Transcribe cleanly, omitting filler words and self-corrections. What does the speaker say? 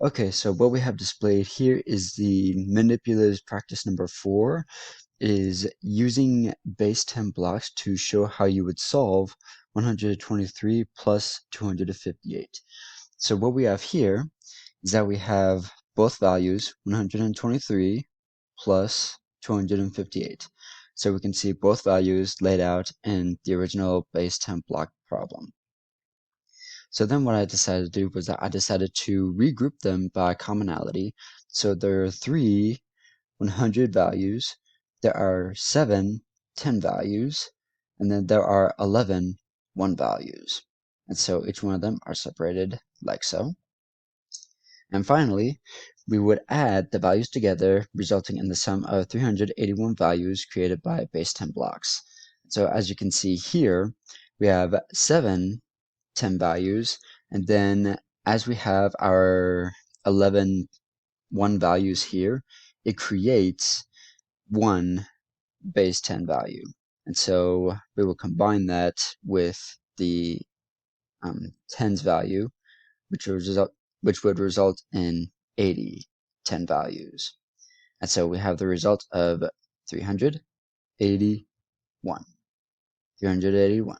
Okay, so what we have displayed here is the manipulative practice number 4, is using base 10 blocks to show how you would solve 123 plus 258. So what we have here is that we have both values, 123 plus 258. So we can see both values laid out in the original base 10 block problem. So then what I decided to do was that I decided to regroup them by commonality. So there are 3 100 values, there are 7 10 values, and then there are 11 1 values. And so each one of them are separated like so. And finally, we would add the values together, resulting in the sum of 381 values created by base 10 blocks. So as you can see here, we have 7 10 values, and then as we have our 11 1 values here, it creates one base 10 value. And so we will combine that with the 10's value, which would result in 80 10 values. And so we have the result of 381. 381.